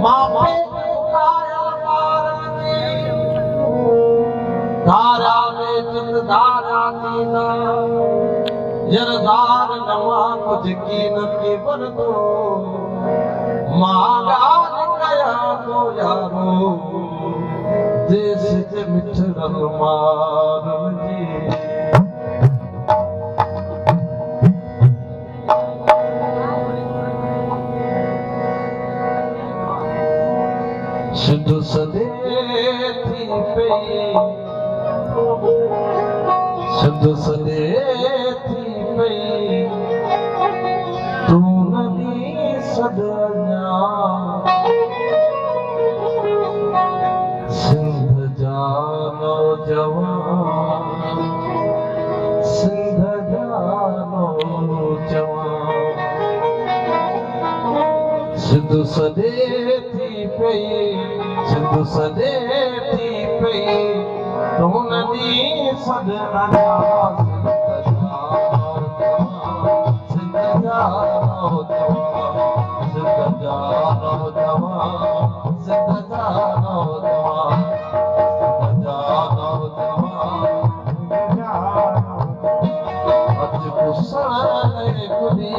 मां पे काया बारनी धारा में चित धारा दीना जरदार नवा कुछ की न की बरदो मां गाल कया तो यारो देश जे मिठरल मारन जी सिंध सदे थी पई सिंध सदे थी पई तू नदी सदना सिंध जा नौजवान सिंध जा नौजवान सिंध सदे थी पई सिंध सदे थी पई तू नदी सदना सिंध जा नौजवान सिंध जा नौजवान सिंध जा नौजवान सिंध जा नौजवान अज कुसले कुड़ी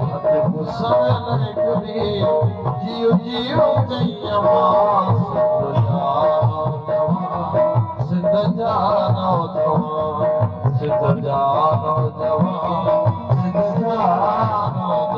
अज कुसले कुड़ी जियो जियो जयमा सिंध जा नौजवान सिंध जा नौजवान सिंध जा नौजवान